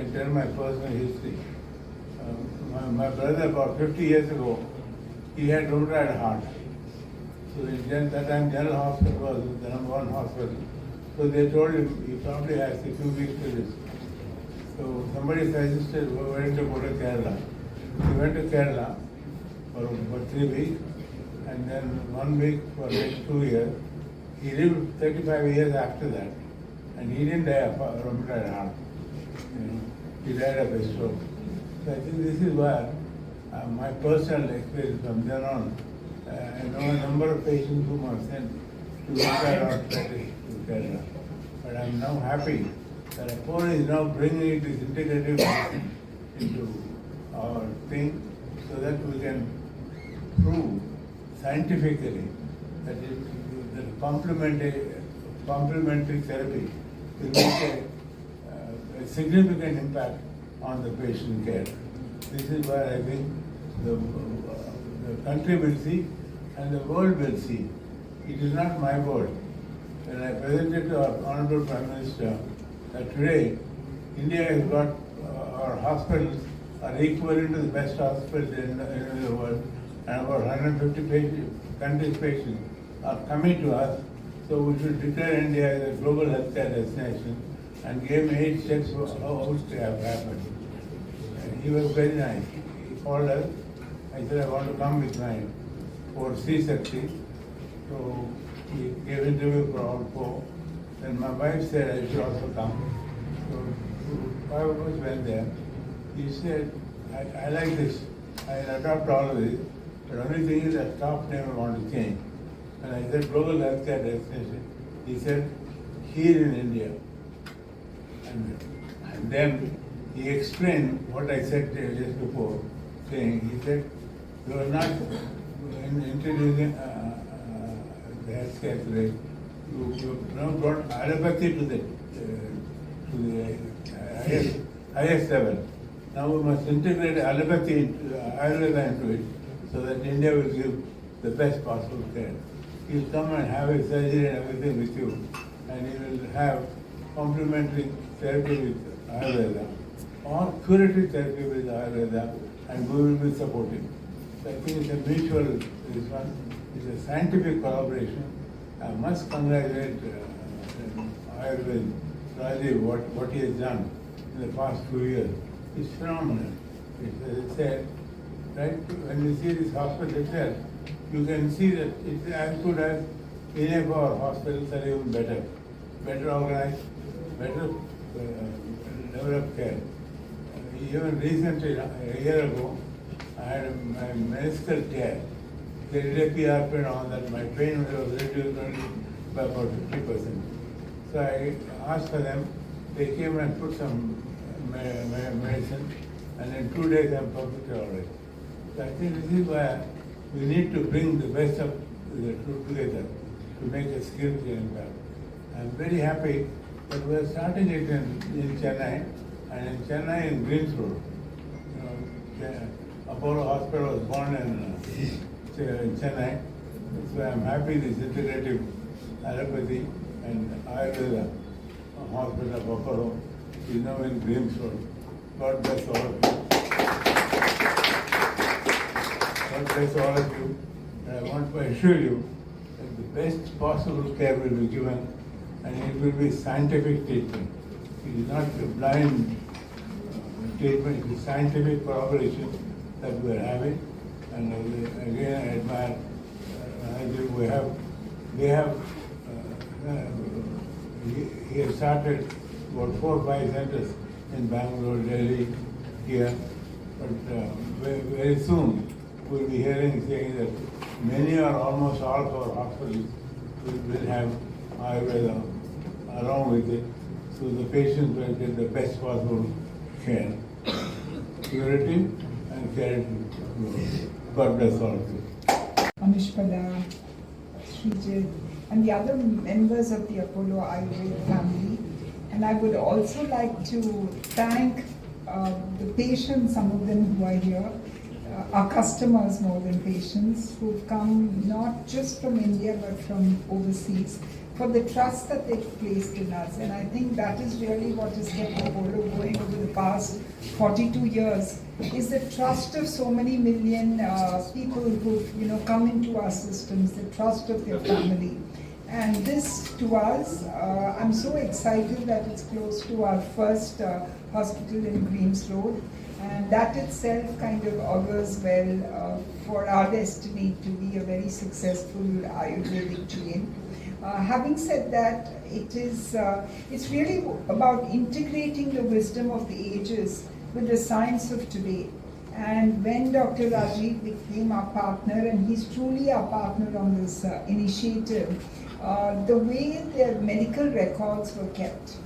can tell my personal history. My brother, about 50 years ago, he had rheumatoid heart. So that time General Hospital was the number one hospital. So they told him he probably has a few weeks to live. So somebody suggested why don't you go to Kerala. He went to Kerala for 3 weeks, and then 1 week for next 2 years. He lived 35 years after that, and he didn't die of rheumatoid heart. He died of a stroke. So I think this is where my personal experience from then on. I know a number of patients whom I've sent to rheumatoid arthritis to Kerala. But I'm now happy that Apollo is now bringing this integrative medicine into our thing so that we can prove scientifically that complementary therapy will make a significant impact on the patient care. This is where I think the country will see and the world will see. It is not my word. When I presented to our Honorable Prime Minister that today India has got our hospitals are equivalent to the best hospitals in the world, and about 150 countries' patients are coming to us. So we should declare India as a global healthcare destination and give 8 steps how it have happened. He was very nice. He called us. I said, I want to come with my 4 C-Shakti. So he gave interview for all 4. Then my wife said I should also come. So 5 of us went there. He said, I like this. I adopt all of this. But only thing is that top name I want to change. And I said, global healthcare destination. He said, here in India. And then he explained what I said just before, saying, he said, you are not introducing the healthcare today. You now brought allopathy to the highest level. Now we must integrate allopathy, Ayurveda into it, so that India will give the best possible care. He will come and have a surgery and everything with you, and he will have complementary therapy with Ayurveda, or curative therapy with Ayurveda, and we will be supporting. So I think it's a mutual, this one, it's a scientific collaboration. I must congratulate Ayurveda, Rajiv, what he has done in the past 2 years. It's phenomenal. It's said, right, when you see this hospital itself, you can see that it's as good as any of our hospitals are even better. Better organized, better level of care. Even recently, a year ago, I had my meniscal tear. They did a PRP and all that. My pain was reduced only by about 50%. So I asked for them. They came and put some medicine, and in 2 days I'm perfectly all right. So I think this is why we need to bring the best of the two together to make a significant impact. I'm very happy that we are starting it in Chennai, and in Chennai in Greams Road. Apollo Hospital was born in Chennai. So I'm happy this integrative allopathy and Ayurveda hospital of Apollo is now in Greams Road. God bless all of you. God bless all of you. And I want to assure you that the best possible care will be given, and it will be scientific treatment. It is not a blind treatment, it is scientific corroboration that we are having. And again, I admire, he has started about 4 or 5 centers in Bangalore, Delhi, here. But very soon we'll be hearing saying that many or almost all of our hospitals will have Ayurveda along with it, so the patients will get the best possible care, curative and curative. God bless all of you. Anishpala, Srijit, and the other members of the Apollo AyurVAID family. And I would also like to thank the patients, some of them who are here. our customers more than patients who've come not just from India but from overseas for the trust that they've placed in us. And I think that is really what has kept Apollo going over the past 42 years, is the trust of so many million people who've come into our systems, the trust of their family. And this to us, I'm so excited that it's close to our first hospital in Greams Road. And that itself kind of augurs well for our destiny to be a very successful Ayurvedic chain. Having said that, it's really about integrating the wisdom of the ages with the science of today. And when Dr. Rajiv became our partner, and he's truly our partner on this initiative, the way their medical records were kept,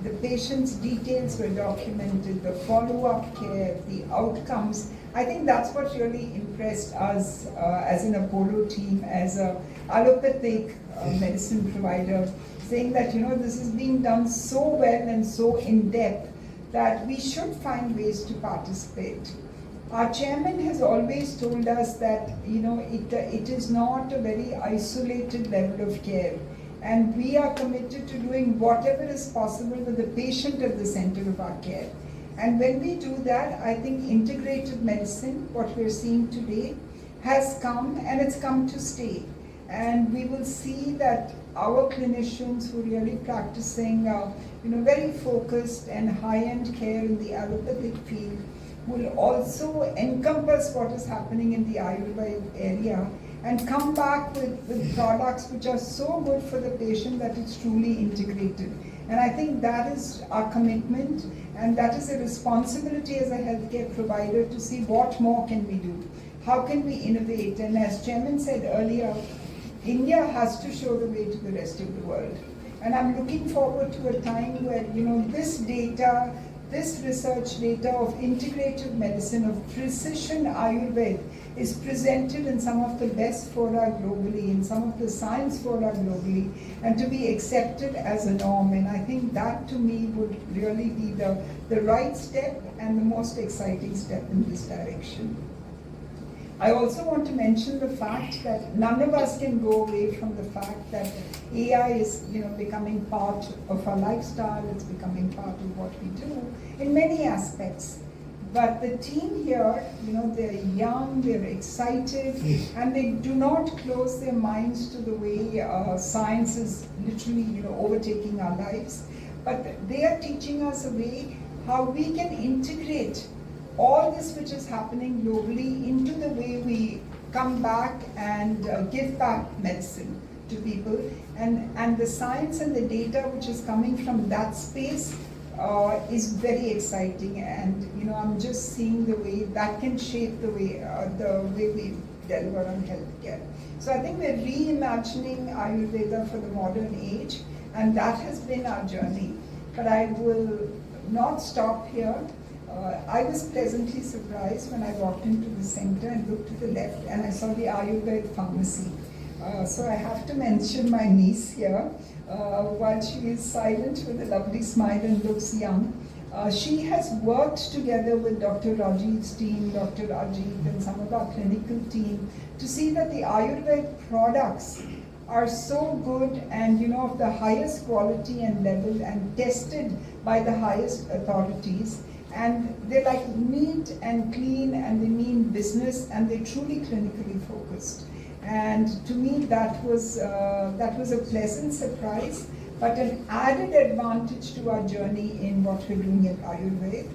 the patient's details were documented, the follow-up care, the outcomes. I think that's what really impressed us as an Apollo team, as a allopathic medicine provider, saying that this is being done so well and so in depth that we should find ways to participate. Our chairman has always told us that it is not a very isolated level of care. And we are committed to doing whatever is possible with the patient at the center of our care. And when we do that, I think integrated medicine, what we're seeing today, has come and it's come to stay. And we will see that our clinicians who are really practicing very focused and high-end care in the allopathic field will also encompass what is happening in the AyurVAID area and come back with products which are so good for the patient that it's truly integrated. And I think that is our commitment, and that is a responsibility as a healthcare provider to see what more can we do. How can we innovate? And as Chairman said earlier, India has to show the way to the rest of the world. And I'm looking forward to a time where this data, this research data of integrative medicine, of precision Ayurveda, is presented in some of the best fora globally, in some of the science fora globally, and to be accepted as a norm. And I think that to me would really be the right step and the most exciting step in this direction. I also want to mention the fact that none of us can go away from the fact that AI is becoming part of our lifestyle, it's becoming part of what we do in many aspects. But the team here, they're young, they're excited, and they do not close their minds to the way science is literally, overtaking our lives. But they are teaching us a way how we can integrate all this which is happening globally into the way we come back and give back medicine to people. And the science and the data which is coming from that space is very exciting, and I'm just seeing the way that can shape the way we deliver on healthcare. So I think we're reimagining Ayurveda for the modern age, and that has been our journey. But I will not stop here. I was pleasantly surprised when I walked into the center and looked to the left and I saw the AyurVAID pharmacy. So I have to mention my niece here. While she is silent with a lovely smile and looks young, she has worked together with Dr. Rajiv's team, Dr. Ajit, and some of our clinical team to see that the AyurVAID products are so good and of the highest quality and level and tested by the highest authorities. And they're like neat and clean, and they mean business, and they're truly clinically focused. And to me, that was a pleasant surprise, but an added advantage to our journey in what we're doing at AyurVAID.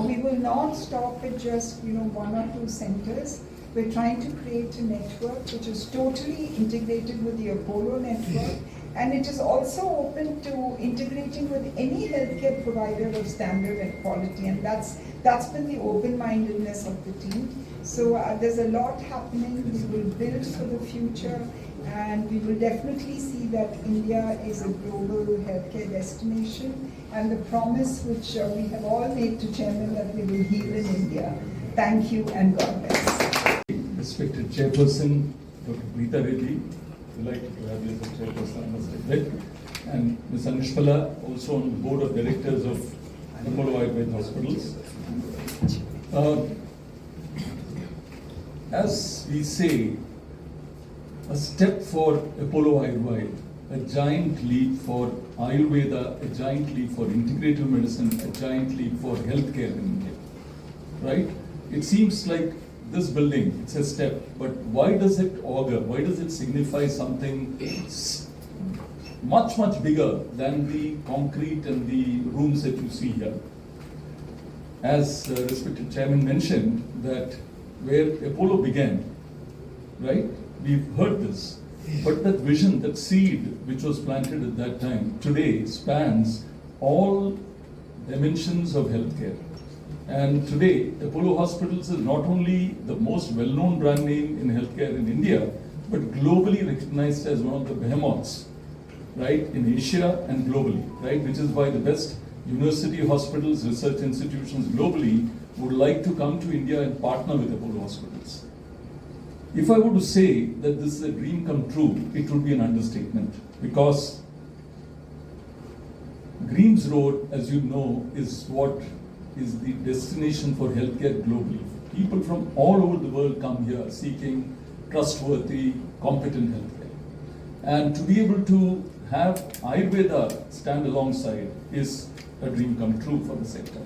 We will not stop at just one or two centers. We're trying to create a network which is totally integrated with the Apollo network, and it is also open to integrating with any healthcare provider of standard and quality, and that's been the open-mindedness of the team. So there's a lot happening. We will build for the future, and we will definitely see that India is a global healthcare destination, and the promise which we have all made to Chairman that we will heal in India. Thank you and God bless. Respected Chairperson, Dr. Preeta Reddy, delighted to have you as a Chairperson, I must admit, and Ms. Anushpala, also on the Board of Directors of AyurVAID Hospitals. as we say, a step for Apollo AyurVAID, a giant leap for Ayurveda, a giant leap for integrative medicine, a giant leap for healthcare in India. Right? It seems like this building, it's a step, but why does it augur? Why does it signify something much, much bigger than the concrete and the rooms that you see here? As respected chairman mentioned, that where Apollo began, right? We've heard this, but that vision, that seed which was planted at that time, today spans all dimensions of healthcare. And today, Apollo Hospitals is not only the most well-known brand name in healthcare in India, but globally recognized as one of the behemoths, right, in Asia and globally, right, which is why the best university hospitals, research institutions globally would like to come to India and partner with Apollo Hospitals. If I were to say that this is a dream come true, it would be an understatement, because Greams Road, as you know, is what is the destination for healthcare globally. People from all over the world come here seeking trustworthy, competent healthcare. And to be able to have Ayurveda stand alongside is a dream come true for the sector.